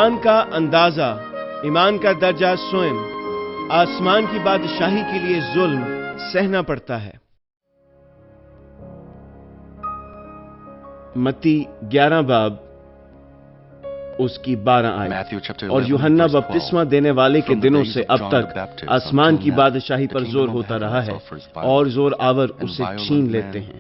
ایمان کا اندازہ، ایمان کا درجہ سوئم، آسمان کی بادشاہی کے لیے ظلم سہنا پڑتا ہے۔ متی 11 باب اس کی 12 آیت۔ اور یوحنا بپتسمہ دینے والے کے دنوں سے اب تک آسمان کی بادشاہی پر زور ہوتا رہا ہے اور زور آور اسے چھین لیتے ہیں۔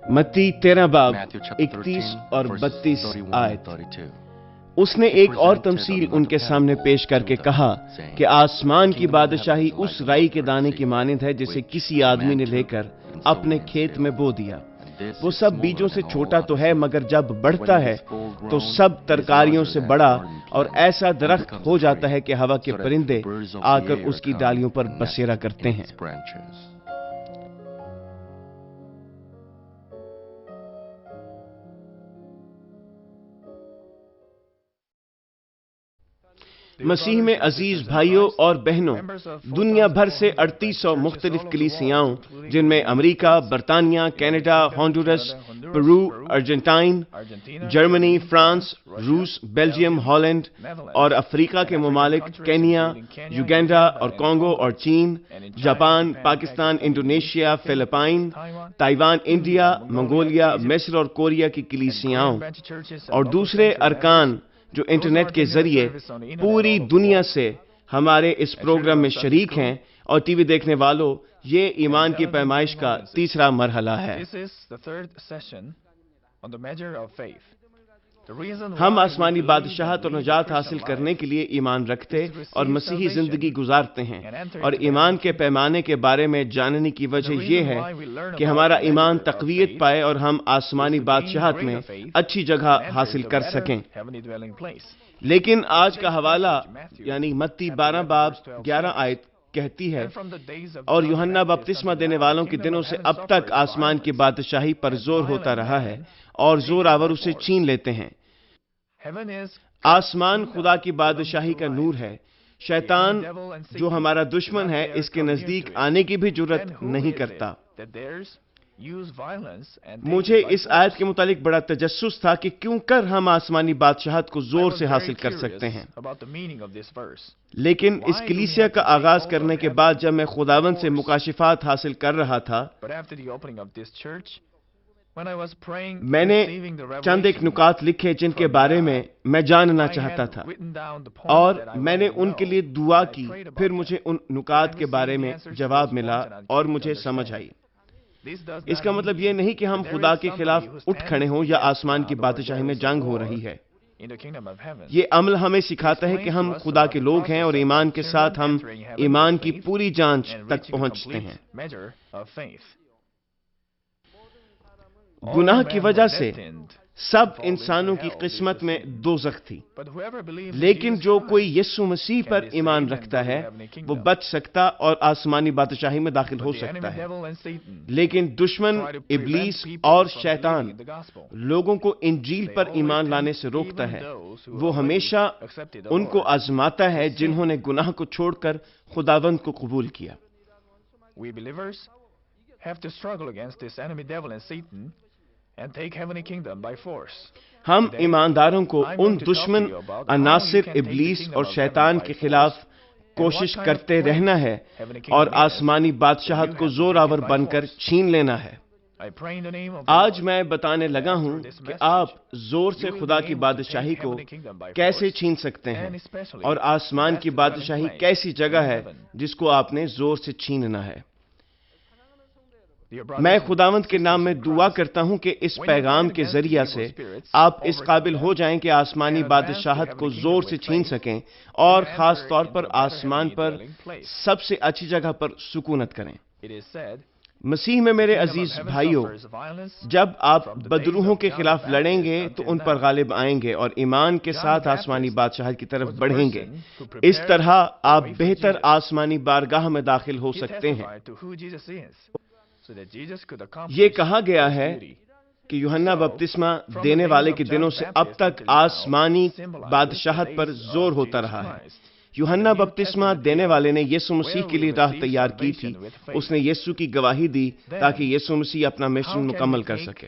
متی 13 باب 31 اور 32 آیت۔ اس نے ایک اور تمثیل ان کے سامنے پیش کر کے کہا کہ آسمان کی بادشاہی اس رائی کے دانے کی مانند ہے جسے کسی آدمی نے لے کر اپنے کھیت میں بو دیا۔ وہ سب بیجوں سے چھوٹا تو ہے، مگر جب بڑھتا ہے تو سب ترکاریوں سے بڑا اور ایسا درخت ہو جاتا ہے کہ ہوا کے پرندے آ کر اس کی ڈالیوں پر بسیرا کرتے ہیں۔ مسیح میں عزیز بھائیوں اور بہنوں، دنیا بھر سے 3800 مختلف کلیسیاؤں، جن میں امریکہ، برطانیہ، Canada, Honduras, Peru, Argentine, Germany, France, روس، بیلجیم، ہالینڈ اور افریقہ کے ممالک کینیا، یوگینڈا اور کانگو اور چین، Japan, Pakistan, Indonesia, Philippines, Taiwan, India, Mongolia, مصر اور کوریا کی کلیسیاؤں اور دوسرے ارکان جو انٹرنیٹ کے ذریعے پوری دنیا سے ہمارے اس پروگرام میں شریک ہیں، اور ٹی وی دیکھنے والوں، یہ ایمان کی پیمائش کا تیسرا مرحلہ ہے۔ ہم آسمانی بادشاہت اور نجات حاصل کرنے کے لیے ایمان رکھتے اور مسیحی زندگی گزارتے ہیں، اور ایمان کے پیمانے کے بارے میں جاننے کی وجہ یہ ہے کہ ہمارا ایمان تقویت پائے اور ہم آسمانی بادشاہت میں اچھی جگہ حاصل کر سکیں۔ لیکن آج کا حوالہ یعنی متی 12 باب 11 آیت کہتی ہے، اور یوحنا بپتسمہ دینے والوں کے دنوں سے اب تک آسمان کی بادشاہی پر زور ہوتا رہا ہے اور زور آور اسے چھین لیتے ہیں۔ آسمان خدا کی بادشاہی کا نور ہے۔ شیطان جو ہمارا دشمن ہے اس کے نزدیک آنے کی بھی جرات نہیں کرتا۔ مجھے اس آیت کے متعلق بڑا تجسس تھا کہ کیوں کر ہم آسمانی بادشاہت کو زور سے حاصل کر سکتے ہیں، لیکن اس کلیسیا کا آغاز کرنے کے بعد جب میں خداوند سے مکاشفات حاصل کر رہا تھا، میں نے چند ایک نکات لکھے جن کے بارے میں میں جاننا چاہتا تھا، اور میں نے ان کے لیے دعا کی۔ پھر مجھے ان نکات کے بارے میں جواب ملا اور مجھے سمجھ آئی۔ اس کا مطلب یہ نہیں کہ ہم خدا کے خلاف اٹھ کھڑے ہوں یا آسمان کی بادشاہی میں جنگ ہو رہی ہے۔ یہ عمل ہمیں سکھاتا ہے کہ ہم خدا کے لوگ ہیں، اور ایمان کے ساتھ ہم ایمان کی پوری جانچ تک پہنچتے ہیں۔ گناہ کی وجہ سے سب انسانوں کی قسمت میں دوزخ تھی، لیکن جو کوئی یسوع مسیح پر ایمان رکھتا ہے وہ بچ سکتا اور آسمانی بادشاہی میں داخل ہو سکتا ہے۔ لیکن دشمن ابلیس اور شیطان لوگوں کو انجیل پر ایمان لانے سے روکتا ہے۔ وہ ہمیشہ ان کو آزماتا ہے جنہوں نے گناہ کو چھوڑ کر خداوند کو قبول کیا۔ ہم ایمانداروں کو ان دشمن عناصر ابلیس اور شیطان کے خلاف کوشش کرتے رہنا ہے اور آسمانی بادشاہت کو زور آور بن کر چھین لینا ہے۔ آج میں بتانے لگا ہوں کہ آپ زور سے خدا کی بادشاہی کو کیسے چھین سکتے ہیں، اور آسمان کی بادشاہی کیسی جگہ ہے جس کو آپ نے زور سے چھیننا ہے۔ میں خداوند کے نام میں دعا کرتا ہوں کہ اس پیغام کے ذریعہ سے آپ اس قابل ہو جائیں کہ آسمانی بادشاہت کو زور سے چھین سکیں، اور خاص طور پر آسمان پر سب سے اچھی جگہ پر سکونت کریں۔ مسیح میں میرے عزیز بھائیوں، جب آپ بدروحوں کے خلاف لڑیں گے تو ان پر غالب آئیں گے اور ایمان کے ساتھ آسمانی بادشاہت کی طرف بڑھیں گے۔ اس طرح آپ بہتر آسمانی بارگاہ میں داخل ہو سکتے ہیں۔ یہ کہا گیا ہے کہ یوحنا بپتسمہ دینے والے کے دنوں سے اب تک آسمانی بادشاہت پر زور ہوتا رہا ہے۔ یوحنا بپتسمہ دینے والے نے یسوع مسیح کے لیے راہ تیار کی تھی۔ اس نے یسوع کی گواہی دی تاکہ یسوع مسیح اپنا مشن مکمل کر سکے۔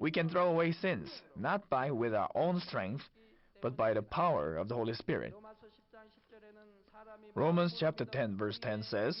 We can throw away sins, not with our own strength, but by the power of the Holy Spirit. Romans chapter 10 verse 10 says,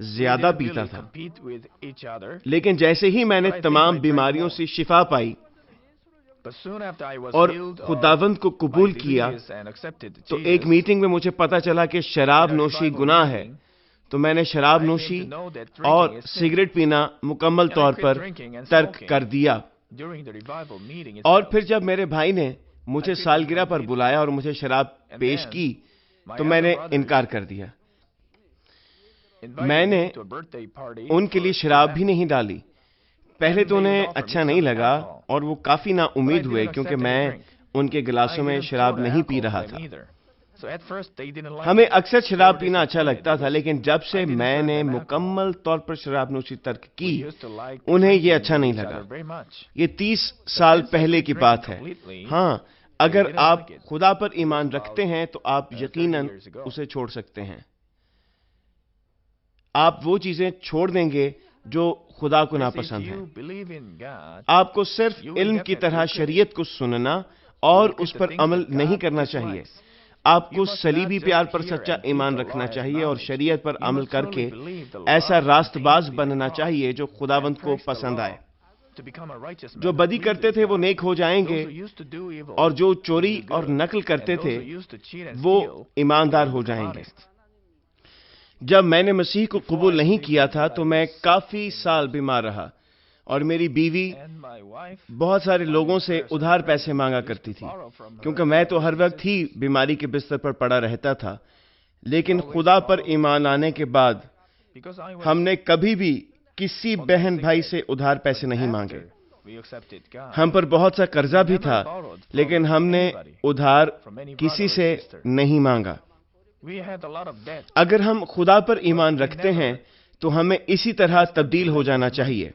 زیادہ didn't پیتا really تھا، compete with each other. لیکن جیسے ہی میں نے تمام بیماریوں سے شفا پائی But soon after I was اور healed of خداوند کو my قبول کیا disease and accepted تو ایک Jesus, میٹنگ میں مجھے پتا چلا کہ شراب in a نوشی revival گناہ ہے، meeting, تو میں نے شراب I came نوشی to know that اور drinking is sin. سگریٹ پینا مکمل And I طور quit پر drinking and ترک smoking کر دیا. during the revival meeting اور itself. پھر جب میرے بھائی نے مجھے سالگرہ پر بلایا اور مجھے شراب پیش کی تو میں نے انکار کر دیا. Invited میں نے me to a birthday party ان کے لیے for شراب them. بھی نہیں ڈالی. پہلے تو انہیں اچھا نہیں لگا اور وہ کافی نا امید ہوئے کیونکہ میں ان کے گلاسوں میں شراب نہیں پی رہا تھا. So at first they didn't like ہمیں it. اکثر They شراب were پینا اچھا disappointed لگتا تھا، because لیکن جب سے I didn't میں serve نے them alcohol. مکمل طور پر شراب نوشی ترک We کی used to like انہیں یہ drinking اچھا with نہیں each لگا. other very much. یہ 30 سال پہلے کی بات ہے. ہاں، اگر آپ خدا پر ایمان رکھتے ہیں تو آپ یقیناً اسے چھوڑ سکتے ہیں. آپ وہ چیزیں چھوڑ دیں گے جو خدا کو If ناپسند ہیں. you believe in God, آپ کو صرف علم کی طرح شریعت کو سننا اور اس پر عمل نہیں کرنا چاہیے. آپ کو صلیبی پیار پر سچا ایمان رکھنا چاہیے اور شریعت پر عمل کر کے ایسا راست باز بننا چاہیے جو خداوند کو پسند آئے. to become a righteous man جو who بدی pleases کرتے تھے وہ God. نیک ہو جائیں Those گے who used to do evil اور جو will چوری do اور good. نقل کرتے And تھے those who used to cheat and وہ steal ایماندار will ہو become جائیں گے. honest. جب میں نے مسیح کو قبول نہیں کیا تھا تو میں کافی سال بیمار رہا اور میری بیوی And my wife بہت سارے لوگوں سے ادھار پیسے مانگا کرتی تھی کیونکہ میں تو ہر وقت ہی بیماری کے بستر پر پڑا رہتا تھا. لیکن خدا پر ایمان لانے کے بعد because I was ہم نے کبھی بھی کسی بہن بھائی سے ادھار پیسے نہیں مانگے. we accepted God. ہم پر بہت سا قرضہ بھی تھا لیکن ہم نے ادھار کسی سے نہیں مانگا. We had a lot of debt. اگر ہم خدا پر ایمان رکھتے ہیں تو ہمیں اسی طرح تبدیل ہو جانا چاہیے.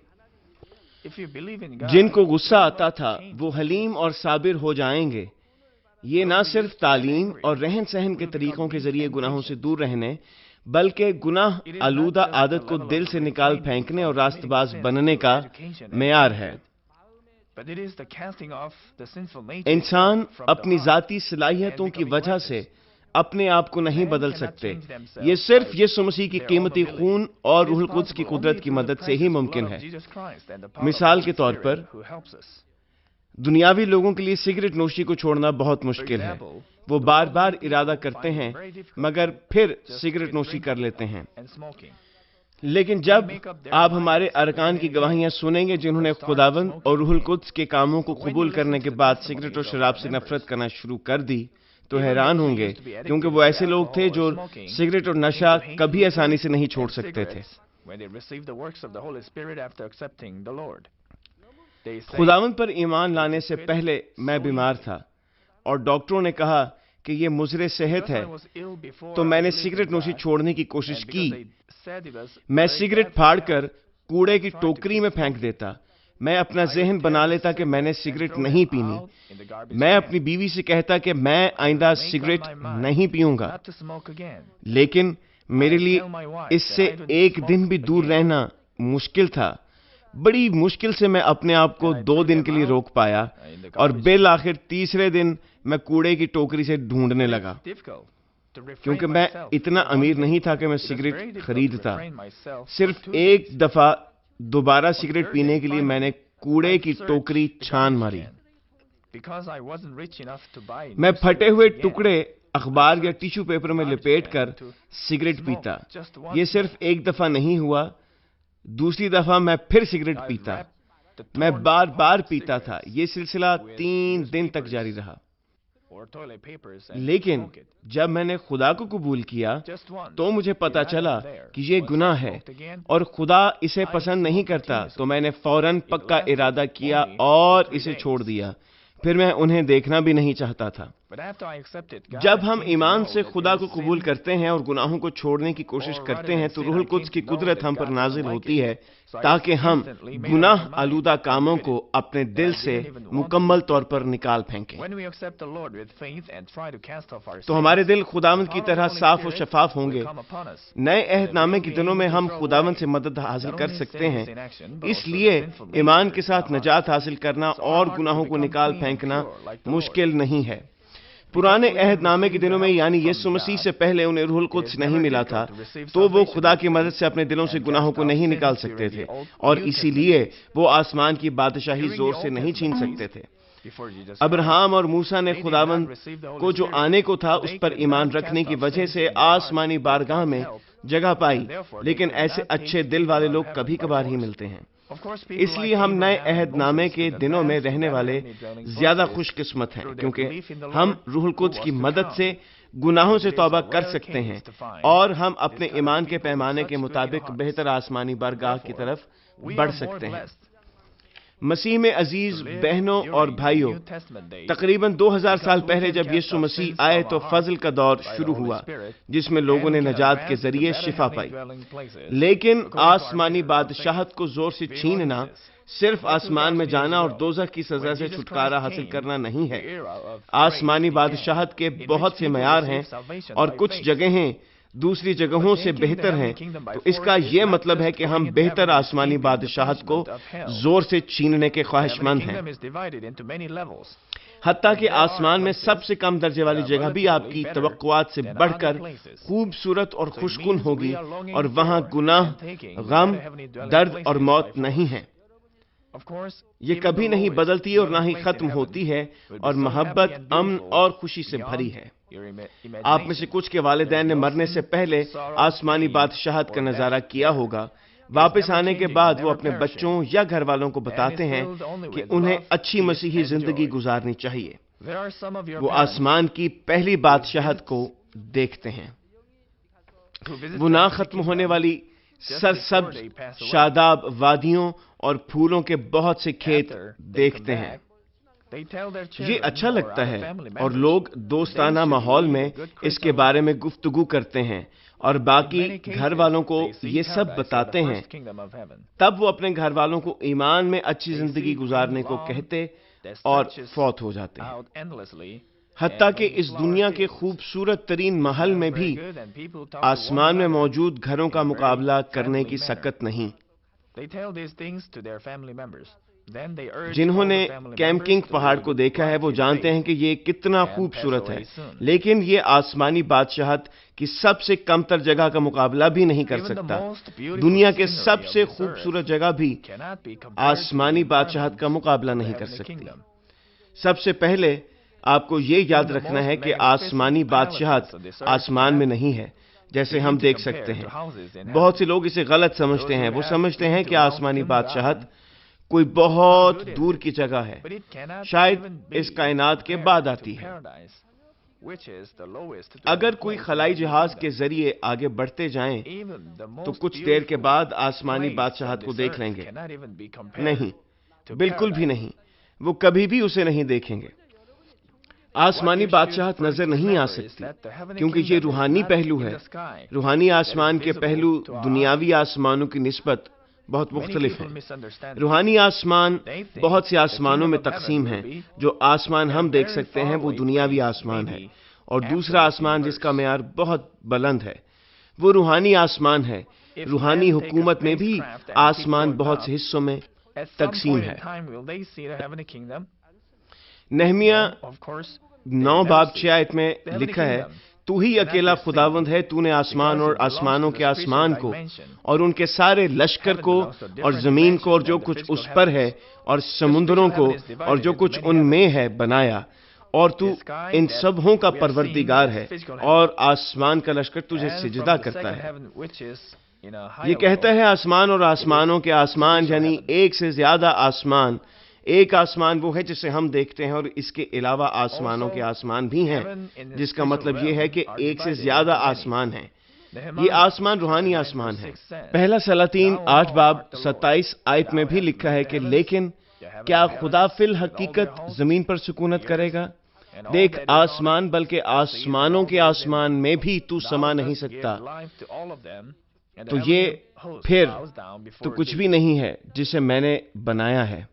If you believe in God, جن کو غصہ آتا تھا وہ حلیم اور صابر ہو جائیں گے. یہ نہ صرف تعلیم اور رہن سہن کے طریقوں کے ذریعے گناہوں سے دور رہنے بلکہ گناہ آلودہ عادت کو دل سے نکال پھینکنے اور راست باز بننے کا معیار ہے. but it is the casting off the sinful nature انسان from the اپنی heart. ذاتی صلاحیتوں کی وجہ سے اپنے آپ کو نہیں بدل سکتے. یہ صرف یسوع مسیح کی قیمتی خون اور روح القدس کی قدرت کی مدد سے ہی ممکن ہے. مثال کے طور پر دنیاوی لوگوں کے لیے سگریٹ نوشی کو چھوڑنا بہت مشکل ہے. وہ بار بار ارادہ کرتے ہیں مگر پھر سگریٹ نوشی کر لیتے ہیں. لیکن جب آپ ہمارے ارکان کی گواہیاں سنیں گے جنہوں نے خداوند اور روح القدس کے کاموں کو قبول کرنے کے بعد سگریٹ اور شراب سے نفرت کرنا شروع کر دی تو حیران ہوں گے کیونکہ وہ ایسے لوگ تھے جو سگریٹ اور نشہ کبھی آسانی سے نہیں چھوڑ سکتے تھے. خداوند پر ایمان لانے سے پہلے میں بیمار تھا اور ڈاکٹروں نے کہا کہ یہ مضر صحت ہے تو میں نے سگریٹ نوشی چھوڑنے کی کوشش کی. میں سگریٹ پھاڑ کر کوڑے کی ٹوکری میں پھینک دیتا. میں اپنا ذہن بنا لیتا کہ میں نے سگریٹ نہیں پینی. میں اپنی بیوی سے کہتا کہ میں آئندہ سگریٹ نہیں پیوں گا. لیکن میرے لیے اس سے ایک دن بھی دور رہنا مشکل تھا. بڑی مشکل سے میں اپنے آپ کو 2 دن کے لیے روک پایا اور بالآخر تیسرے دن میں کوڑے کی ٹوکری سے ڈھونڈنے لگا کیونکہ میں اتنا امیر نہیں تھا کہ میں سگریٹ خریدتا. صرف ایک دفعہ دوبارہ سگریٹ پینے کے لیے میں نے کوڑے کی ٹوکری چھان ماری. میں پھٹے ہوئے ٹکڑے اخبار یا ٹیشو پیپر میں لپیٹ کر سگریٹ پیتا. یہ صرف ایک دفعہ نہیں ہوا. دوسری دفعہ میں پھر سگریٹ پیتا. میں بار بار پیتا تھا. یہ سلسلہ 3 دن تک جاری رہا. لیکن جب میں نے خدا کو قبول کیا تو مجھے پتا چلا کہ یہ گناہ ہے اور خدا اسے پسند نہیں کرتا تو میں نے فوراً پکا ارادہ کیا اور اسے چھوڑ دیا. پھر میں انہیں دیکھنا بھی نہیں چاہتا تھا. جب ہم ایمان سے خدا کو قبول کرتے ہیں اور گناہوں کو چھوڑنے کی کوشش کرتے ہیں تو روح القدس کی قدرت ہم پر نازل ہوتی ہے تاکہ ہم گناہ آلودہ کاموں کو اپنے دل سے مکمل طور پر نکال پھینکیں. تو ہمارے دل خداوند کی طرح صاف و شفاف ہوں گے. نئے عہد نامے کے دنوں میں ہم خداوند سے مدد حاصل کر سکتے ہیں. اس لیے ایمان کے ساتھ نجات حاصل کرنا اور گناہوں کو نکال پھینکنا مشکل نہیں ہے. پرانے عہد نامے کے دنوں میں یعنی یسوع مسیح سے پہلے انہیں روح القدس نہیں ملا تھا تو وہ خدا کی مدد سے اپنے دلوں سے گناہوں کو نہیں نکال سکتے تھے، اور اسی لیے وہ آسمان کی بادشاہی زور سے نہیں چھین سکتے تھے۔ ابراہیم اور موسیٰ نے خداوند کو جو آنے کو تھا اس پر ایمان رکھنے کی وجہ سے آسمانی بارگاہ میں جگہ پائی، لیکن ایسے اچھے دل والے لوگ کبھی کبھار ہی ملتے ہیں۔ اس لیے ہم نئے عہد نامے کے دنوں میں رہنے والے زیادہ خوش قسمت ہیں، کیونکہ ہم روح القدس کی مدد سے گناہوں سے توبہ کر سکتے ہیں اور ہم اپنے ایمان کے پیمانے کے مطابق بہتر آسمانی بارگاہ کی طرف بڑھ سکتے ہیں۔ مسیح میں عزیز بہنوں اور بھائیوں، تقریباً 2000 سال پہلے جب یسوع مسیح آئے تو فضل کا دور شروع ہوا جس میں لوگوں نے نجات کے ذریعے شفا پائی، لیکن آسمانی بادشاہت کو زور سے چھیننا صرف آسمان میں جانا اور دوزخ کی سزا سے چھٹکارا حاصل کرنا نہیں ہے۔ آسمانی بادشاہت کے بہت سے معیار ہیں اور کچھ جگہیں دوسری جگہوں سے بہتر ہیں، تو اس کا یہ مطلب ہے کہ ہم بہتر آسمانی بادشاہت کو زور سے چھیننے کے خواہش مند ہیں۔ حتیٰ کہ آسمان میں سب سے کم درجے والی جگہ بھی آپ کی توقعات سے بڑھ کر خوبصورت اور خوشگوار ہوگی، اور وہاں گناہ، غم، درد اور موت نہیں ہے۔ یہ کبھی نہیں بدلتی اور نہ ہی ختم ہوتی ہے، اور محبت، امن اور خوشی سے بھری ہے۔ آپ میں سے کچھ کے والدین نے مرنے سے پہلے آسمانی بادشاہت کا نظارہ کیا ہوگا۔ واپس آنے کے بعد وہ اپنے بچوں یا گھر والوں کو بتاتے ہیں کہ انہیں اچھی مسیحی زندگی گزارنی چاہیے۔ وہ آسمان کی پہلی بادشاہت کو دیکھتے ہیں۔ وہ نہ ختم ہونے والی سرسبز شاداب وادیوں اور پھولوں کے بہت سے کھیت دیکھتے ہیں۔ یہ اچھا لگتا ہے اور لوگ دوستانہ ماحول میں اس کے بارے میں گفتگو کرتے ہیں اور باقی گھر والوں کو یہ سب بتاتے ہیں۔ تب وہ اپنے گھر والوں کو ایمان میں اچھی زندگی گزارنے کو کہتے اور فوت ہو جاتے ہیں۔ حتیٰ کہ اس دنیا کے خوبصورت ترین محل میں بھی آسمان میں موجود گھروں کا مقابلہ کرنے کی سکت نہیں۔ جنہوں نے کیمکنگ پہاڑ کو دیکھا ہے وہ جانتے ہیں کہ یہ کتنا خوبصورت ہے، لیکن یہ آسمانی بادشاہت کی سب سے کم تر جگہ کا مقابلہ بھی نہیں کر سکتا۔ دنیا کے سب سے خوبصورت جگہ بھی آسمانی بادشاہت کا مقابلہ نہیں کر سکتی۔ سب سے پہلے آپ کو یہ یاد رکھنا ہے کہ آسمانی بادشاہت آسمان میں نہیں ہے جیسے ہم دیکھ سکتے ہیں۔ بہت سے لوگ اسے غلط سمجھتے ہیں۔ وہ سمجھتے ہیں کہ آسمانی بادشاہت کوئی بہت دور کی جگہ ہے، شاید اس کائنات کے بعد آتی ہے۔ اگر کوئی خلائی جہاز کے ذریعے آگے بڑھتے جائیں تو کچھ دیر کے بعد آسمانی بادشاہت کو دیکھ لیں گے؟ نہیں، بالکل بھی نہیں، وہ کبھی بھی اسے نہیں دیکھیں گے۔ آسمانی بادشاہت نظر نہیں آ سکتی کیونکہ یہ روحانی پہلو ہے۔ روحانی آسمان کے پہلو دنیاوی آسمانوں کی نسبت بہت مختلف ہیں۔ روحانی آسمان بہت سے آسمانوں میں تقسیم ہیں۔ جو آسمان ہم دیکھ سکتے ہیں وہ دنیاوی آسمان ہے، اور دوسرا آسمان جس کا معیار بہت بلند ہے وہ روحانی آسمان ہے۔ روحانی حکومت میں بھی آسمان بہت سے حصوں میں تقسیم ہے۔ نہمیہ 9:6 میں لکھا ہے، تو ہی اکیلا خداوند ہے، تو نے آسمان اور آسمانوں کے آسمان کو اور ان کے سارے لشکر کو اور زمین کو اور جو کچھ اس پر ہے اور سمندروں کو اور جو کچھ ان میں ہے بنایا، اور تو ان سبوں کا پروردگار ہے اور آسمان کا لشکر تجھے سجدہ کرتا ہے۔ یہ کہتا ہے آسمان اور آسمانوں کے آسمان، یعنی ایک سے زیادہ آسمان۔ ایک آسمان وہ ہے جسے ہم دیکھتے ہیں اور اس کے علاوہ آسمانوں کے آسمان بھی ہیں، جس کا مطلب یہ ہے کہ ایک سے زیادہ آسمان ہیں۔ یہ آسمان روحانی آسمان ہے۔ پہلا سلاطین 8:27 میں بھی لکھا ہے کہ لیکن کیا خدا فی الحقیقت زمین پر سکونت کرے گا؟ دیکھ آسمان بلکہ آسمانوں کے آسمان میں بھی تو سما نہیں سکتا۔ تو یہ پھر تو کچھ بھی نہیں ہے جسے میں نے بنایا ہے۔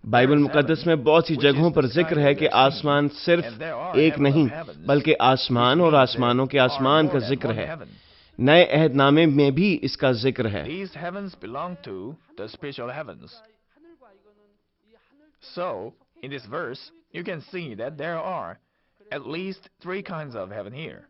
بائبل مقدس میں بہت سی جگہوں پر ذکر ہے کہ آسمان صرف ایک نہیں بلکہ آسمان اور آسمانوں کے آسمان کا ذکر ہے۔ نئے عہد نامے میں بھی اس کا ذکر ہے۔ So, in this verse, you can see that there are at least 3 kinds of heaven here.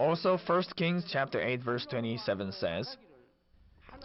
Also, 1 Kings chapter 8 verse 27 says,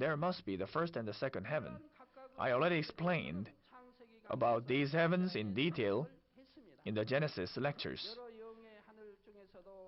There must be the first and the second heaven. I already explained about these heavens in detail in the Genesis lectures.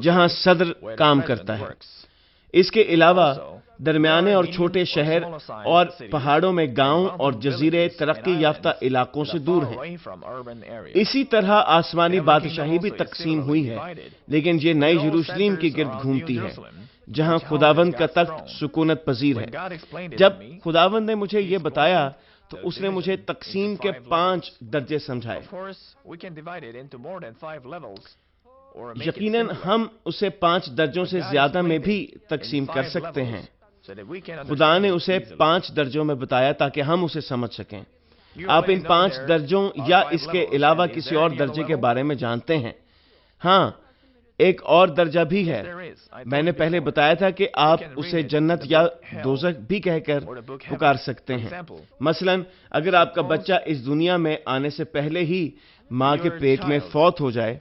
جہاں صدر کام کرتا ہے۔ اس کے علاوہ درمیانے اور چھوٹے شہر اور پہاڑوں میں گاؤں اور جزیرے ترقی یافتہ علاقوں سے دور ہیں۔ اسی طرح آسمانی بادشاہی بھی تقسیم ہوئی ہے، لیکن یہ نئی یروشلم کے گرد گھومتی ہے، جہاں خداوند کا تخت سکونت پذیر ہے۔ جب خداوند نے مجھے یہ بتایا تو اس نے مجھے تقسیم کے 5 درجے سمجھائے۔ یقیناً ہم اسے 5 درجوں سے زیادہ میں بھی تقسیم کر سکتے ہیں۔ خدا نے اسے 5 درجوں میں بتایا تاکہ ہم اسے سمجھ سکیں۔ آپ ان 5 درجوں یا اس کے علاوہ کسی اور درجے کے بارے میں جانتے ہیں؟ ہاں، ایک اور درجہ بھی ہے۔ میں نے پہلے بتایا تھا کہ آپ اسے جنت یا دوزخ بھی کہہ کر پکار سکتے ہیں۔ مثلا اگر آپ کا بچہ اس دنیا میں آنے سے پہلے ہی ماں کے پیٹ میں فوت ہو جائے،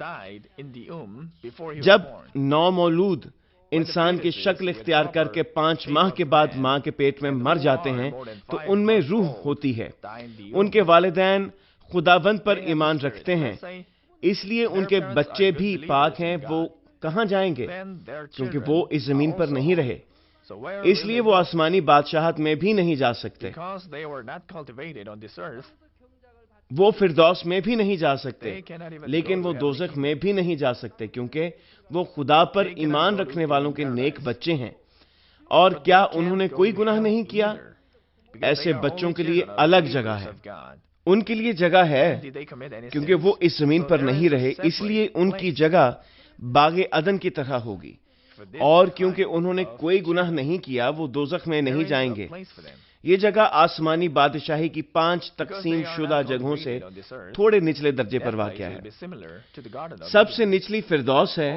جب نومولود انسان کی شکل اختیار کر کے 5 ماہ کے بعد ماں کے پیٹ میں مر جاتے ہیں تو ان میں روح ہوتی ہے۔ ان کے والدین خداوند پر ایمان رکھتے ہیں، اس لیے ان کے بچے بھی پاک ہیں۔ وہ کہاں جائیں گے؟ کیونکہ وہ اس زمین پر نہیں رہے، اس لیے وہ آسمانی بادشاہت میں بھی نہیں جا سکتے۔ وہ فردوس میں بھی نہیں جا سکتے، لیکن وہ دوزخ میں بھی نہیں جا سکتے، کیونکہ وہ خدا پر ایمان رکھنے والوں کے نیک بچے ہیں۔ اور کیا انہوں نے کوئی گناہ نہیں کیا؟ ایسے بچوں کے لیے الگ جگہ ہے۔ ان کے لیے جگہ ہے کیونکہ وہ اس زمین پر نہیں رہے، اس لیے ان کی جگہ باغ عدن کی طرح ہوگی۔ اور کیونکہ انہوں نے کوئی گناہ نہیں کیا، وہ دوزخ میں نہیں جائیں گے۔ یہ جگہ آسمانی بادشاہی کی 5 تقسیم شدہ جگہوں سے تھوڑے نچلے درجے پر واقع ہے۔ سب سے نچلی فردوس ہے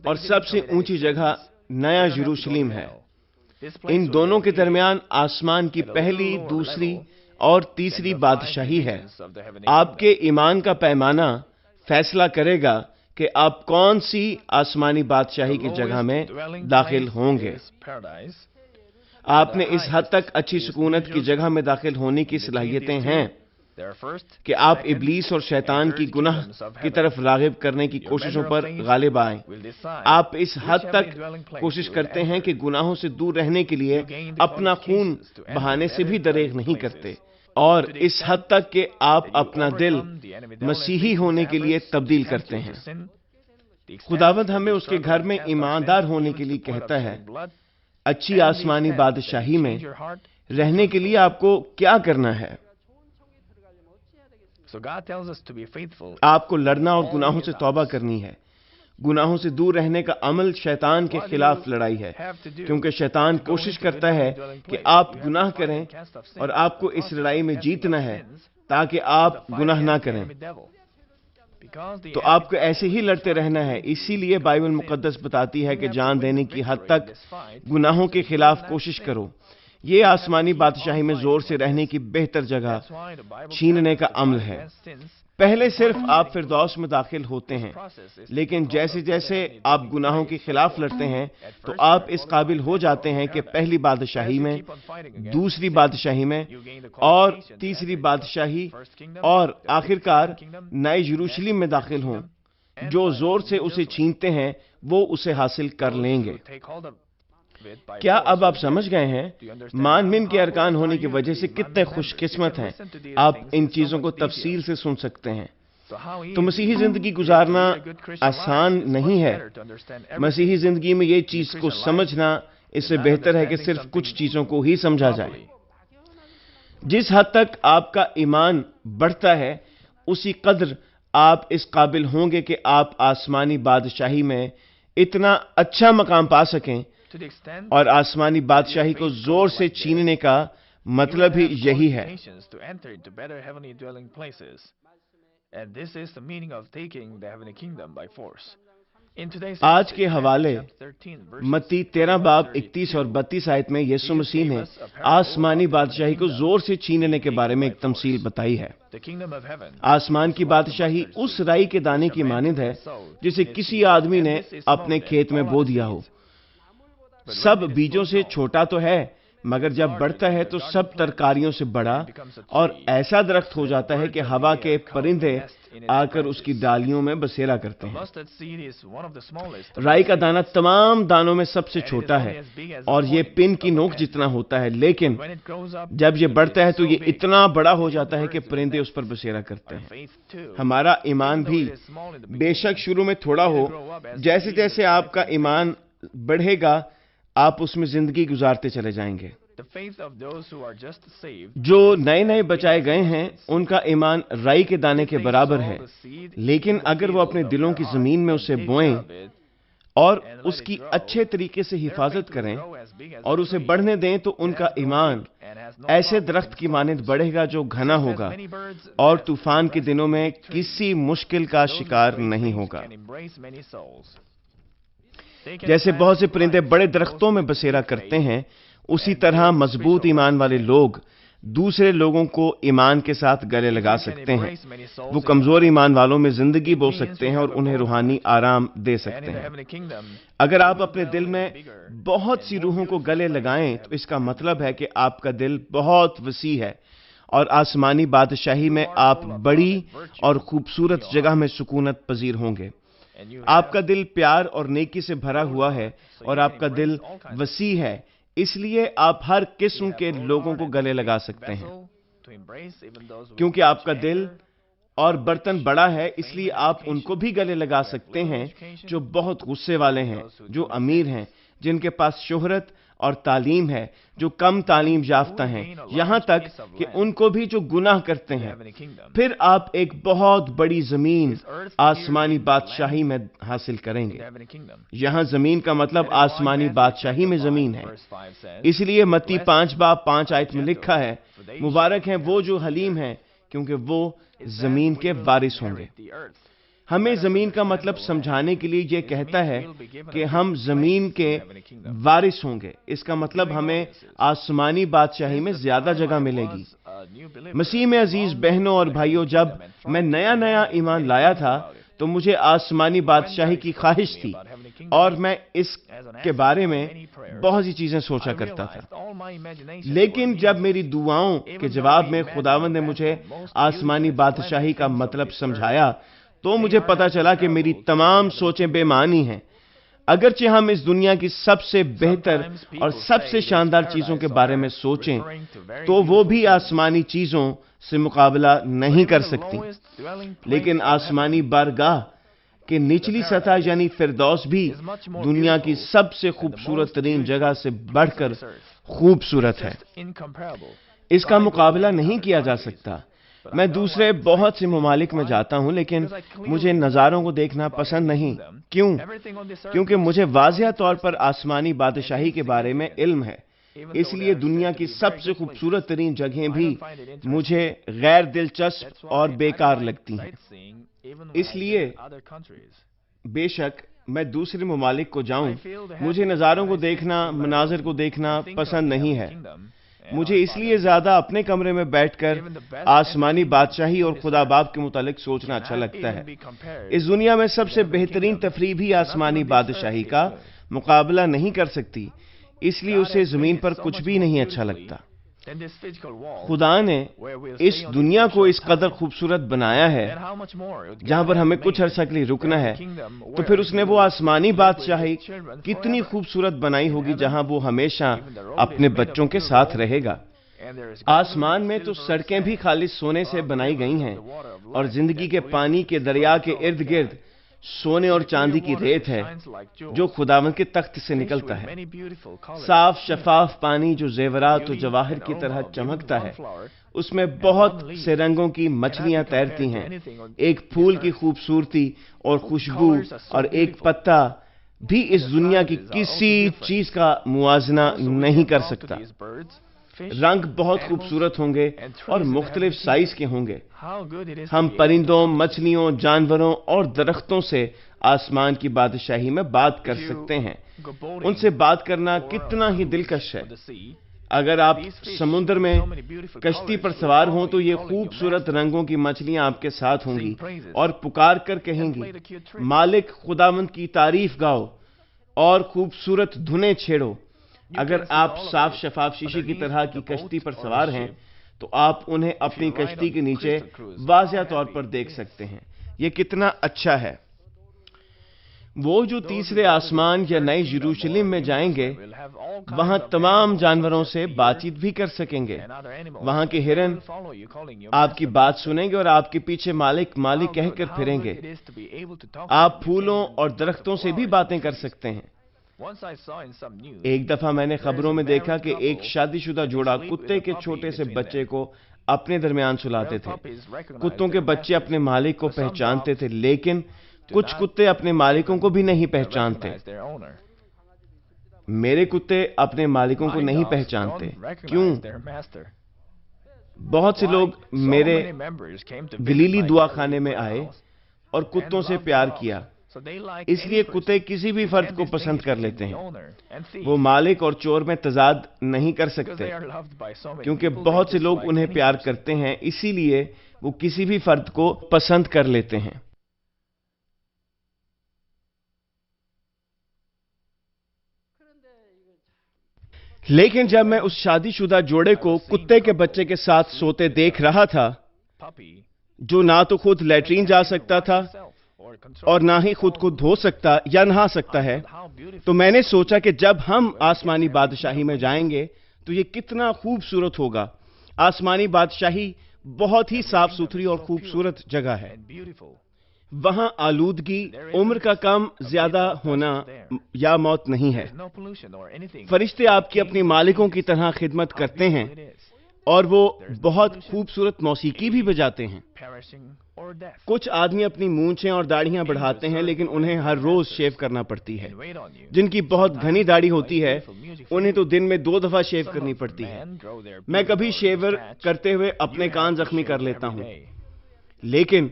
اور سب سے اونچی جگہ نیا یروشلم ہے۔ ان دونوں کے درمیان آسمان کی پہلی، دوسری اور تیسری بادشاہی ہے۔ آپ کے ایمان کا پیمانہ فیصلہ کرے گا کہ آپ کون سی آسمانی بادشاہی کی جگہ میں داخل ہوں گے۔ آپ نے اس حد تک اچھی سکونت کی جگہ میں داخل ہونے کی صلاحیتیں ہیں کہ آپ ابلیس اور شیطان کی گناہ کی طرف راغب کرنے کی کوششوں پر غالب آئیں۔ آپ اس حد تک کوشش کرتے ہیں کہ گناہوں سے دور رہنے کے لیے اپنا خون بہانے سے بھی دریغ نہیں کرتے، اور اس حد تک کہ آپ اپنا دل مسیحی ہونے کے لیے تبدیل کرتے ہیں۔ خداوند ہمیں اس کے گھر میں ایماندار ہونے کے لیے کہتا ہے۔ اچھی آسمانی بادشاہی میں رہنے کے لیے آپ کو کیا کرنا ہے؟ آپ کو لڑنا اور گناہوں سے توبہ کرنی ہے۔ گناہوں سے دور رہنے کا عمل شیطان کے خلاف لڑائی ہے، کیونکہ شیطان کوشش کرتا ہے کہ آپ گناہ کریں، اور آپ کو اس لڑائی میں جیتنا ہے تاکہ آپ گناہ نہ کریں۔ تو آپ کو ایسے ہی لڑتے رہنا ہے۔ اسی لیے بائبل مقدس بتاتی ہے کہ جان دینے کی حد تک گناہوں کے خلاف کوشش کرو۔ یہ آسمانی بادشاہی میں زور سے رہنے کی بہتر جگہ چھیننے کا عمل ہے۔ پہلے صرف آپ فردوس میں داخل ہوتے ہیں، لیکن جیسے جیسے آپ گناہوں کے خلاف لڑتے ہیں تو آپ اس قابل ہو جاتے ہیں کہ پہلی بادشاہی میں، دوسری بادشاہی میں اور تیسری بادشاہی اور آخرکار نئے یروشلم میں داخل ہوں۔ جو زور سے اسے چھینتے ہیں وہ اسے حاصل کر لیں گے۔ کیا اب آپ سمجھ گئے ہیں مانمن کے ارکان ہونے کی وجہ سے کتنے خوش قسمت ہیں؟ آپ ان چیزوں کو تفصیل سے سن سکتے ہیں۔ تو مسیحی زندگی گزارنا آسان نہیں ہے۔ مسیحی زندگی میں یہ چیز کو سمجھنا اس سے بہتر ہے کہ صرف کچھ چیزوں کو ہی سمجھا جائے۔ جس حد تک آپ کا ایمان بڑھتا ہے اسی قدر آپ اس قابل ہوں گے کہ آپ آسمانی بادشاہی میں اتنا اچھا مقام پا سکیں، اور آسمانی بادشاہی کو زور سے چھیننے کا مطلب ہی یہی ہے۔ آج کے حوالے متی 13 باب 31 اور 32 آیت میں یسوع مسیح نے آسمانی بادشاہی کو زور سے چھیننے کے بارے میں ایک تمثیل بتائی ہے۔ آسمان کی بادشاہی اس رائی کے دانے کی مانند ہے جسے کسی آدمی نے اپنے کھیت میں بو دیا ہو۔ سب بیجوں سے چھوٹا تو ہے، مگر جب بڑھتا ہے تو سب ترکاریوں سے بڑا اور ایسا درخت ہو جاتا ہے کہ ہوا کے پرندے آ کر اس کی ڈالیوں میں بسیرا کرتے ہیں۔ رائی کا دانہ تمام دانوں میں سب سے چھوٹا ہے اور یہ پن کی نوک جتنا ہوتا ہے، لیکن جب یہ بڑھتا ہے تو یہ اتنا بڑا ہو جاتا ہے کہ پرندے اس پر بسیرا کرتے ہیں۔ ہمارا ایمان بھی بے شک شروع میں تھوڑا ہو، جیسے جیسے آپ کا ایمان بڑھے گا آپ اس میں زندگی گزارتے چلے جائیں گے۔ جو نئے نئے بچائے گئے ہیں ان کا ایمان رائی کے دانے کے برابر ہے، لیکن اگر وہ اپنے دلوں کی زمین میں اسے بوئیں اور اس کی اچھے طریقے سے حفاظت کریں اور اسے بڑھنے دیں تو ان کا ایمان ایسے درخت کی مانند بڑھے گا جو گھنا ہوگا اور طوفان کے دنوں میں کسی مشکل کا شکار نہیں ہوگا۔ جیسے بہت سے پرندے بڑے درختوں میں بسیرا کرتے ہیں، اسی طرح مضبوط ایمان والے لوگ دوسرے لوگوں کو ایمان کے ساتھ گلے لگا سکتے ہیں۔ وہ کمزور ایمان والوں میں زندگی بو سکتے ہیں اور انہیں روحانی آرام دے سکتے ہیں۔ اگر آپ اپنے دل میں بہت سی روحوں کو گلے لگائیں تو اس کا مطلب ہے کہ آپ کا دل بہت وسیع ہے اور آسمانی بادشاہی میں آپ بڑی اور خوبصورت جگہ میں سکونت پذیر ہوں گے۔ آپ کا دل پیار اور نیکی سے بھرا ہوا ہے اور آپ کا دل وسیع ہے، اس لیے آپ ہر قسم کے لوگوں کو گلے لگا سکتے ہیں۔ کیونکہ آپ کا دل اور برتن بڑا ہے، اس لیے آپ ان کو بھی گلے لگا سکتے ہیں جو بہت غصے والے ہیں، جو امیر ہیں، جن کے پاس شہرت اور تعلیم ہے، جو کم تعلیم یافتہ ہیں، یہاں تک کہ ان کو بھی جو گناہ کرتے ہیں۔ پھر آپ ایک بہت بڑی زمین آسمانی بادشاہی میں حاصل کریں گے۔ یہاں زمین کا مطلب آسمانی بادشاہی میں زمین ہے۔ اس لیے متی 5:5 میں لکھا ہے، مبارک ہیں وہ جو حلیم ہیں کیونکہ وہ زمین کے وارث ہوں گے۔ ہمیں زمین کا مطلب سمجھانے کے لیے یہ کہتا ہے کہ ہم زمین کے وارث ہوں گے۔ اس کا مطلب ہمیں آسمانی بادشاہی میں زیادہ جگہ ملے گی۔ مسیح میں عزیز بہنوں اور بھائیوں، جب میں نیا ایمان لایا تھا تو مجھے آسمانی بادشاہی کی خواہش تھی اور میں اس کے بارے میں بہت سی چیزیں سوچا کرتا تھا، لیکن جب میری دعاؤں کے جواب میں خداوند نے مجھے آسمانی بادشاہی کا مطلب سمجھایا تو مجھے پتا چلا کہ میری تمام سوچیں بے معنی ہیں۔ اگرچہ ہم اس دنیا کی سب سے بہتر اور سب سے شاندار چیزوں کے بارے میں سوچیں تو وہ بھی آسمانی چیزوں سے مقابلہ نہیں کر سکتی، لیکن آسمانی بارگاہ کہ نچلی سطح یعنی فردوس بھی دنیا کی سب سے خوبصورت ترین جگہ سے بڑھ کر خوبصورت ہے۔ اس کا مقابلہ نہیں کیا جا سکتا۔ میں دوسرے بہت سے ممالک میں جاتا ہوں لیکن مجھے نظاروں کو دیکھنا پسند نہیں۔ کیوں؟ کیونکہ مجھے واضح طور پر آسمانی بادشاہی کے بارے میں علم ہے، اس لیے دنیا کی سب سے خوبصورت ترین جگہیں بھی مجھے غیر دلچسپ اور بیکار لگتی ہیں۔ اس لیے بے شک میں دوسرے ممالک کو جاؤں، مجھے نظاروں کو دیکھنا، مناظر کو دیکھنا پسند نہیں ہے۔ مجھے اس لیے زیادہ اپنے کمرے میں بیٹھ کر آسمانی بادشاہی اور خدا باپ کے متعلق سوچنا اچھا لگتا ہے۔ اس دنیا میں سب سے بہترین تفریح بھی آسمانی بادشاہی کا مقابلہ نہیں کر سکتی، اس لیے اسے زمین پر کچھ بھی نہیں اچھا لگتا۔ خدا نے اس دنیا کو اس قدر خوبصورت بنایا ہے جہاں پر ہمیں کچھ عرصہ کے لیے رکنا ہے، تو پھر اس نے وہ آسمانی بادشاہی کتنی خوبصورت بنائی ہوگی جہاں وہ ہمیشہ اپنے بچوں کے ساتھ رہے گا۔ آسمان میں تو سڑکیں بھی خالص سونے سے بنائی گئی ہیں اور زندگی کے پانی کے دریا کے ارد گرد سونے اور چاندی کی ریت ہے جو خداوند کے تخت سے نکلتا ہے۔ صاف شفاف پانی جو زیورات و جواہر کی طرح چمکتا ہے، اس میں بہت سے رنگوں کی مچھلیاں تیرتی ہیں۔ ایک پھول کی خوبصورتی اور خوشبو اور ایک پتا بھی اس دنیا کی کسی چیز کا موازنہ نہیں کر سکتا۔ رنگ بہت خوبصورت ہوں گے اور مختلف سائز کے ہوں گے۔ ہم پرندوں، مچھلیوں، جانوروں اور درختوں سے آسمان کی بادشاہی میں بات کر سکتے ہیں۔ ان سے بات کرنا کتنا ہی دلکش ہے۔ اگر آپ سمندر میں کشتی پر سوار ہوں تو یہ خوبصورت رنگوں کی مچھلیاں آپ کے ساتھ ہوں گی اور پکار کر کہیں گی، مالک خداوند کی تعریف گاؤ اور خوبصورت دھنیں چھیڑو۔ اگر آپ صاف شفاف شیشے کی طرح کی کشتی پر سوار ہیں تو آپ انہیں اپنی کشتی کے نیچے واضح طور پر دیکھ سکتے ہیں۔ یہ کتنا اچھا ہے۔ وہ جو تیسرے آسمان یا نئی یروشلم میں جائیں گے وہاں تمام جانوروں سے بات چیت بھی کر سکیں گے۔ وہاں کے ہرن آپ کی بات سنیں گے اور آپ کے پیچھے مالک مالک کہہ کر پھریں گے۔ آپ پھولوں اور درختوں سے بھی باتیں کر سکتے ہیں۔ ایک دفعہ میں نے خبروں میں دیکھا کہ ایک شادی شدہ جوڑا کتے کے چھوٹے سے بچے کو اپنے درمیان سلاتے تھے۔ کتوں کے بچے اپنے مالک کو پہچانتے تھے، لیکن کچھ کتے اپنے مالکوں کو بھی نہیں پہچانتے۔ میرے کتے اپنے مالکوں کو نہیں پہچانتے۔ کیوں؟ بہت سے لوگ میرے گلیلی دعا خانے میں آئے اور کتوں سے پیار کیا، اس لیے کتے کسی بھی فرد کو پسند کر لیتے ہیں۔ وہ مالک اور چور میں تضاد نہیں کر سکتے، کیونکہ بہت سے لوگ انہیں پیار کرتے ہیں، اسی لیے وہ کسی بھی فرد کو پسند کر لیتے ہیں۔ لیکن جب میں اس شادی شدہ جوڑے کو کتے کے بچے کے ساتھ سوتے دیکھ رہا تھا، جو نہ تو خود لیٹرین جا سکتا تھا اور نہ ہی خود کو دھو سکتا یا نہا سکتا ہے، تو میں نے سوچا کہ جب ہم آسمانی بادشاہی میں جائیں گے تو یہ کتنا خوبصورت ہوگا۔ آسمانی بادشاہی بہت ہی صاف ستھری اور خوبصورت جگہ ہے۔ وہاں آلودگی، عمر کا کم زیادہ ہونا یا موت نہیں ہے۔ فرشتے آپ کی اپنی مالکوں کی طرح خدمت کرتے ہیں اور وہ بہت خوبصورت موسیقی بھی بجاتے ہیں۔ کچھ آدمی اپنی مونچھیں اور داڑھیاں بڑھاتے ہیں، لیکن انہیں ہر روز شیو کرنا پڑتی ہے۔ جن کی بہت گھنی داڑھی ہوتی ہے انہیں تو دن میں 2 دفعہ شیو کرنی پڑتی ہے۔ میں کبھی شیور کرتے ہوئے اپنے کان زخمی کر لیتا ہوں۔ لیکن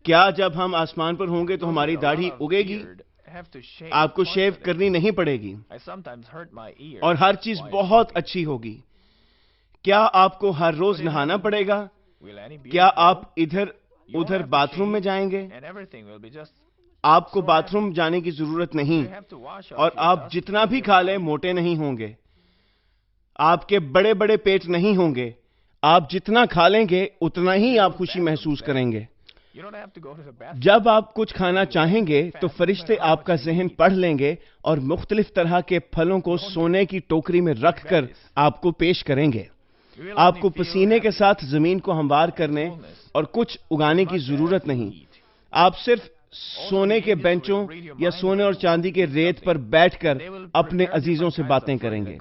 کیا جب ہم آسمان پر ہوں گے تو ہماری داڑھی اگے گی؟ آپ کو شیو کرنی نہیں پڑے گی اور ہر چیز بہت اچھی ہوگی۔ کیا آپ کو ہر روز نہانا پڑے گا؟ کیا آپ ادھر ادھر باتھ روم میں جائیں گے؟ آپ کو باتھ روم جانے کی ضرورت نہیں، اور آپ جتنا بھی کھا لیں موٹے نہیں ہوں گے۔ آپ کے بڑے بڑے پیٹ نہیں ہوں گے۔ آپ جتنا کھا لیں گے اتنا ہی آپ خوشی محسوس کریں گے۔ جب آپ کچھ کھانا چاہیں گے تو فرشتے آپ کا ذہن پڑھ لیں گے اور مختلف طرح کے پھلوں کو سونے کی ٹوکری میں رکھ کر آپ کو پیش کریں گے۔ آپ کو پسینے کے ساتھ زمین کو ہموار کرنے اور کچھ اگانے کی ضرورت نہیں۔ آپ صرف سونے کے بینچوں یا سونے اور چاندی کے ریت پر بیٹھ کر اپنے عزیزوں سے باتیں کریں گے۔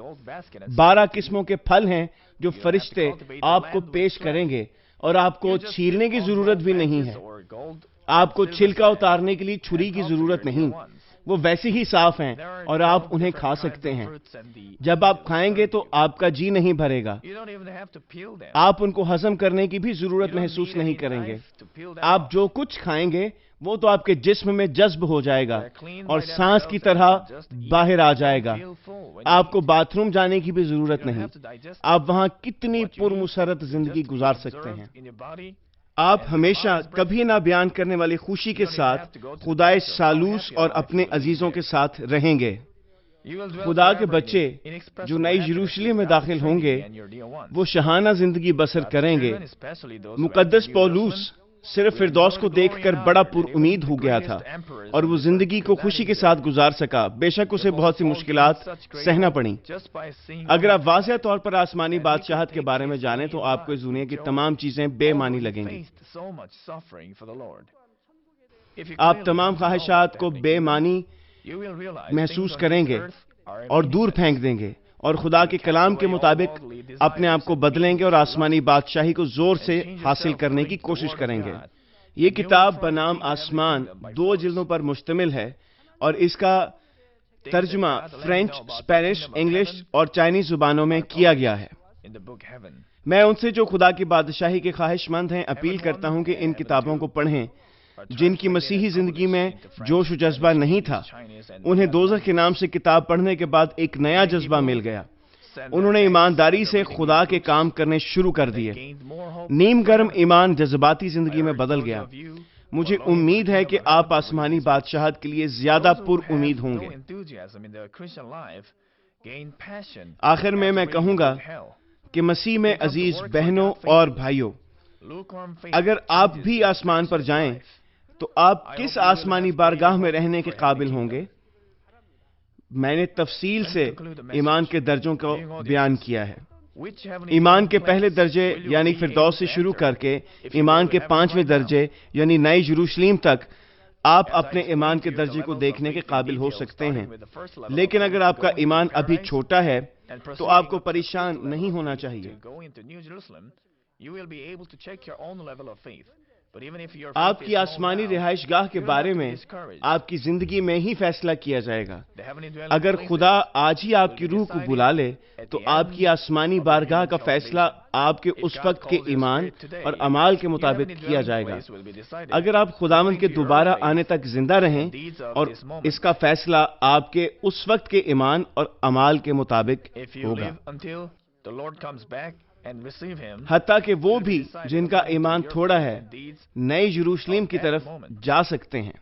12 قسموں کے پھل ہیں جو فرشتے آپ کو پیش کریں گے، اور آپ کو چھیلنے کی ضرورت بھی نہیں ہے۔ آپ کو چھلکا اتارنے کے لیے چھری کی ضرورت نہیں، وہ ویسے ہی صاف ہیں اور آپ انہیں کھا سکتے ہیں۔ جب آپ کھائیں گے تو آپ کا جی نہیں بھرے گا۔ آپ ان کو ہضم کرنے کی بھی ضرورت محسوس نہیں کریں گے۔ آپ جو کچھ کھائیں گے وہ تو آپ کے جسم میں جذب ہو جائے گا اور سانس کی طرح باہر آ جائے گا۔ آپ کو باتھ روم جانے کی بھی ضرورت نہیں۔ آپ وہاں کتنی پرمسرت زندگی گزار سکتے ہیں۔ آپ ہمیشہ کبھی نہ بیان کرنے والی خوشی کے ساتھ خدائے ثالوث اور اپنے عزیزوں کے ساتھ رہیں گے۔ خدا کے بچے جو نئی یروشلم میں داخل ہوں گے وہ شاہانہ زندگی بسر کریں گے۔ مقدس پولوس صرف فردوس کو دیکھ کر بڑا پر امید ہو گیا تھا اور وہ زندگی کو خوشی کے ساتھ گزار سکا، بے شک اسے بہت سی مشکلات سہنا پڑیں۔ اگر آپ واضح طور پر آسمانی بادشاہت کے بارے میں جانیں تو آپ کو اس دنیا کی تمام چیزیں بے معنی لگیں گی۔ آپ تمام خواہشات کو بے معنی محسوس کریں گے اور دور پھینک دیں گے، اور خدا کے کلام کے مطابق اپنے آپ کو بدلیں گے اور آسمانی بادشاہی کو زور سے حاصل کرنے کی کوشش کریں گے۔ یہ کتاب بنام آسمان 2 جلدوں پر مشتمل ہے اور اس کا ترجمہ فرینچ، اسپینش، انگلش اور چائنیز زبانوں میں کیا گیا ہے۔ میں ان سے جو خدا کی بادشاہی کے خواہش مند ہیں اپیل کرتا ہوں کہ ان کتابوں کو پڑھیں۔ جن کی مسیحی زندگی میں جوش و جذبہ نہیں تھا، انہیں دوزخ کے نام سے کتاب پڑھنے کے بعد ایک نیا جذبہ مل گیا۔ انہوں نے ایمانداری سے خدا کے کام کرنے شروع کر دیے۔ نیم گرم ایمان جذباتی زندگی میں بدل گیا۔ مجھے امید ہے کہ آپ آسمانی بادشاہت کے لیے زیادہ پر امید ہوں گے۔ gain passion آخر میں after میں reading کہوں گا about hell. کہ مسیح میں عزیز بہنوں اور بھائیوں، Lukewarm faith اگر آپ changes بھی the آسمان پر direction of جائیں life. تو آپ کس آسمانی بارگاہ میں رہنے کے قابل ہوں گے؟ میں نے تفصیل سے ایمان کے درجوں کو بیان کیا ہے۔ Which heavenly ایمان کے dwelling پہلے place درجے will you یعنی be فردوس able سے to شروع enter کر کے if you ایمان go کے to heaven 5ویں right now? درجے یعنی نئی یروشلم تک آپ As I اپنے ایمان explained کے to you the درجے کو levels of دیکھنے کے faith in قابل ہو detail, سکتے ہیں، starting with the first level of لیکن faith اگر to آپ کا go into ایمان ابھی paradise چھوٹا ہے and تو proceeding آپ کو up to the پریشان fifth level نہیں of ہونا faith چاہیے۔ to go into New Jerusalem, you will be able to check your own level of faith. But even if your آپ faith کی is small آسمانی now, رہائش گاہ کے you don't have بارے to be میں discouraged. آپ کی زندگی میں ہی فیصلہ کیا جائے گا۔ The heavenly dwelling اگر places خدا آج ہی آپ will کی be روح کو decided بلا لے at تو the آپ end کی آسمانی of your بارگاہ human کا فیصلہ calculation. آپ کے If اس God وقت کے calls your ایمان spirit today, اور اعمال کے your مطابق heavenly کیا dwelling جائے گا۔ place will be decided اگر آپ خداوند کے according to your دوبارہ faith آنے تک زندہ رہیں and deeds of اور this moment. اس کا فیصلہ آپ کے اس وقت کے ایمان اور اعمال کے مطابق If you ہوگا۔ live until the Lord comes back and receive him, حتیٰ کہ وہ it will be بھی decided جن کا according to ایمان your تھوڑا faith ہے and deeds نئی یروشلم کی of طرف that moment. جا سکتے ہیں۔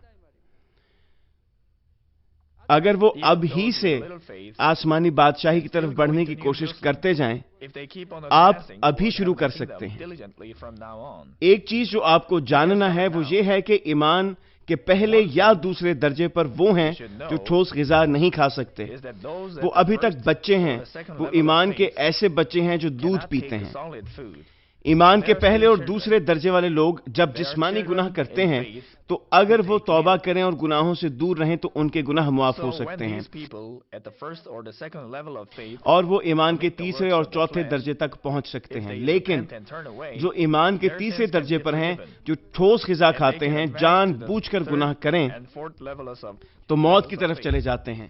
اگر وہ Even اب those ہی with سے little faith, آسمانی بادشاہی کی and طرف still بڑھنے going کی to New کوشش Jerusalem, کرتے جائیں، if they keep on آپ advancing ابھی toward شروع کر heavenly سکتے kingdom ہیں۔ diligently from now on. ایک چیز جو آپ کو جاننا ہے وہ یہ ہے کہ ایمان کے پہلے یا دوسرے درجے پر وہ ہیں جو ٹھوس غذا نہیں کھا سکتے، Is that those وہ at the ابھی تک first بچے or ہیں، the second وہ level of ایمان کے faith ایسے بچے ہیں جو دودھ cannot پیتے take the ہیں۔ solid food. ایمان کے They are پہلے still اور children. دوسرے درجے والے لوگ جب They are جسمانی گناہ children کرتے in ہیں faith تو اگر if وہ they توبہ commit. کریں اور گناہوں سے دور رہیں تو ان کے گناہ معاف ہو So when سکتے ہیں، these people at the first or the second level of faith اور وہ ایمان کے commit the تیسرے works اور of the چوتھے flesh, درجے تک پہنچ سکتے if ہیں، they لیکن repent and turn away, جو ایمان کے their تیسرے sins can درجے be پر ہیں، forgiven. جو ٹھوس غذا And they کھاتے can ہیں، advance جان to the بوجھ کر third گناہ کریں and fourth levels of تو موت levels کی of طرف faith. چلے جاتے ہیں۔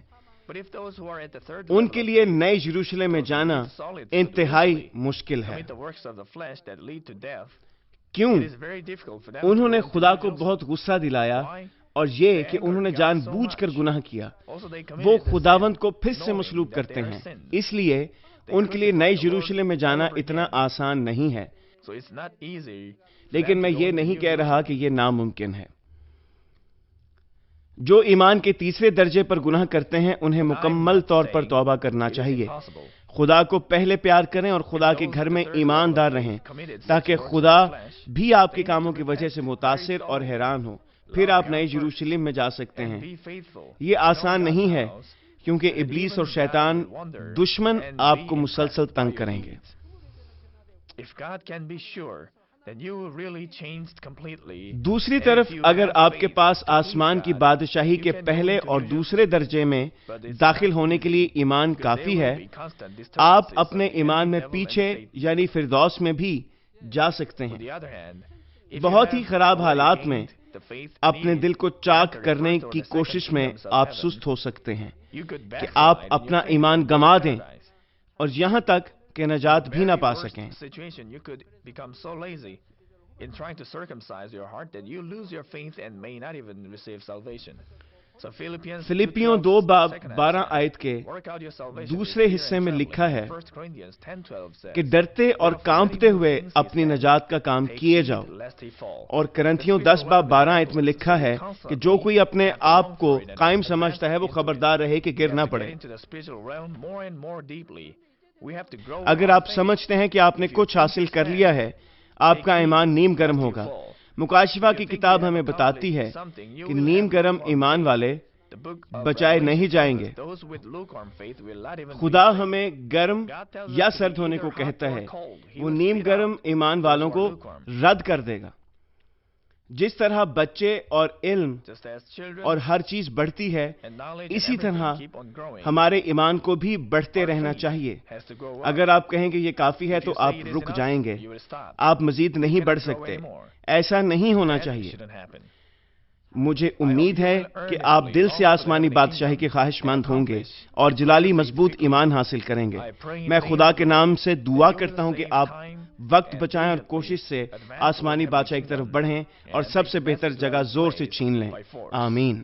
But if those who are at the third in level کے of لیے faith نئی یروشلم میں don't جانا eat solid food انتہائی willfully, مشکل ہے۔ commit the works of the flesh that lead to death, کیوں؟ it is very difficult for them to انہوں go نے into خدا New کو Jerusalem. بہت غصہ دلایا Why? اور یہ They کہ انہوں نے angered جان God so بوجھ کر much. گناہ کیا، Also they وہ committed the خداوند sin, کو پھر سے knowing مسلوب that کرتے they are ہیں، sinned. اس لیے They ان کے لیے crucified نئی the Lord یروشلم میں جانا all over اتنا again. آسان نہیں ہے، So it's not easy for لیکن them میں to go یہ into نہیں New کہہ رہا Jerusalem. کہ یہ ناممکن ہے۔ جو ایمان کے تیسرے درجے پر گناہ کرتے ہیں انہیں I'm مکمل not طور پر saying توبہ کرنا it is چاہیے، impossible. خدا کو پہلے پیار کریں اور خدا If کے those گھر at the میں third level ایماندار of رہیں faith committed such تاکہ works of خدا the flesh, بھی آپ کے they need کاموں to کی وجہ سے repent متاثر very اور sorrowfully, حیران ہو، پھر love آپ نئی God first, یروشلم میں جا سکتے and ہیں۔ be faithful یہ in all آسان God's نہیں ہے house, کیونکہ so that ابلیس even اور God شیطان will wonder دشمن and آپ be کو مسلسل impressed by تنگ your کریں گے۔ deeds. If God can be sure that you really changed completely, دوسری and طرف if you اگر have آپ کے faith پاس to please آسمان کی God, بادشاہی you کے can go پہلے into اور New دوسرے درجے میں But it's داخل not ہونے کے لیے easy, ایمان because کافی there ہے، will be constant آپ disturbances of اپنے the ایمان enemy, میں devil, and پیچھے Satan. یعنی فردوس میں بھی جا سکتے On ہیں۔ the other hand, if you بہت ہی have خراب already حالات میں gained the faith اپنے needed دل کو to چاک enter the کرنے first or کی the second کوشش میں kingdoms of آپ heaven, سست ہو سکتے ہیں you could کہ backslide آپ in your اپنا faith ایمان and go to گما دیں paradise. اور یہاں تک کہ نجات بھی نہ Very پا worst سکیں۔ situation, you could become so lazy in trying to circumcise your heart that you lose your faith and may not even receive salvation. So Philippians فلپیوں 2:12 دو باب second half 12 says, آیت کے "Work out your salvation with دوسرے fear حصے and میں trembling." لکھا ہے 1 Corinthians 10:12 says, کہ ڈرتے اور "Well, کانپتے forgetting ہوئے those things," he اپنی said, نجات کا کام "take کیے heed جاؤ۔ lest he fall." اور کرنتھیوں The 10 spiritual باب 12 weapon آیت میں is لکھا to ہے constantly کہ جو کوئی اپنے have to آپ long کو for it and قائم advance سمجھتا ہے وہ into it. خبردار رہے کہ We گر have نہ to پڑے۔ get into the spiritual realm more and more deeply. We have to grow اگر our آپ faith. سمجھتے ہیں کہ آپ نے If you کچھ think حاصل you کر stand, لیا ہے، آپ کا take ایمان heed نیم گرم lest you ہوگا۔ fall. مکاشفہ If کی you think کتاب you have ہمیں بتاتی ہے accomplished something, you کہ will نیم have گرم lukewarm ایمان faith. والے The book of بچائے Revelation نہیں جائیں گے۔ tells us those with lukewarm faith will not even be خدا saved. ہمیں گرم God tells us یا to be سرد ہونے either کو hot کہتا or ہے، cold. He وہ will نیم spit گرم out ایمان those والوں who کو are lukewarm. رد کر دے گا۔ جس طرح بچے اور علم Just as children اور ہر چیز بڑھتی ہے، and knowledge and اسی everything طرح keep on growing, ہمارے ایمان کو بھی بڑھتے our رہنا faith چاہیے۔ has to grow up. اگر آپ کہیں کہ یہ کافی ہے If تو you say آپ it is رک enough, جائیں گے، you will stop. آپ مزید نہیں You بڑھ cannot grow سکتے۔ anymore. ایسا نہیں ہونا That چاہیے۔ shouldn't happen. مجھے امید ہے کہ آپ دل سے آسمانی بادشاہی کے خواہش مند ہوں گے اور جلالی مضبوط ایمان حاصل کریں گے۔ میں خدا کے نام سے دعا کرتا ہوں کہ آپ وقت بچائیں اور کوشش سے آسمانی بادشاہی کی طرف بڑھیں اور سب سے بہتر جگہ زور سے چھین لیں۔ آمین۔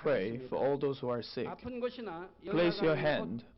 Pray for all those who are sick. Place your hand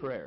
prayer.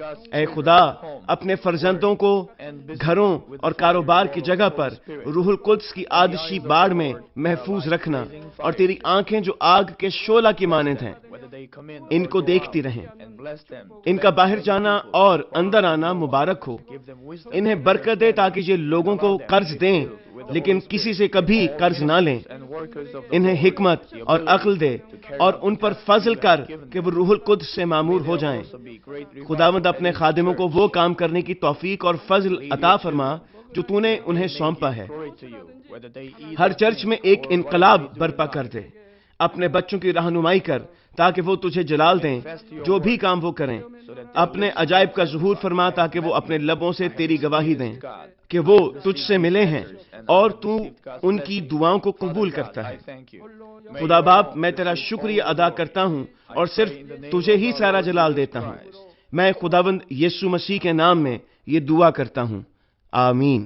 اے خدا، اپنے فرزندوں کو گھروں اور کاروبار کی جگہ پر روح القدس کی آتشی باڑ میں محفوظ رکھنا، اور تیری آنکھیں جو آگ کے شعلہ کی مانند ہیں ان کو دیکھتی رہیں۔ ان کا باہر جانا اور اندر آنا مبارک ہو۔ انہیں برکت دے تاکہ یہ لوگوں کو قرض دیں لیکن کسی سے کبھی قرض نہ لیں۔ انہیں حکمت اور عقل دے اور ان پر فضل کر کہ وہ روح القدس سے معمور ہو جائیں۔ خداوند اپنے خادموں کو وہ کام کرنے کی توفیق اور فضل عطا فرما جو تو نے انہیں سونپا ہے۔ ہر چرچ میں ایک انقلاب برپا کر دے۔ اپنے بچوں کی رہنمائی کر تاکہ وہ تجھے جلال دیں جو بھی کام وہ کریں۔ اپنے عجائب کا ظہور فرما تاکہ وہ اپنے لبوں سے تیری گواہی دیں کہ وہ تجھ سے ملے ہیں اور تو ان کی دعاؤں کو قبول کرتا ہے۔ خدا باپ، میں تیرا شکریہ ادا کرتا ہوں اور صرف تجھے ہی سارا جلال دیتا ہوں۔ میں خداوند یسوع مسیح کے نام میں یہ دعا کرتا ہوں، آمین۔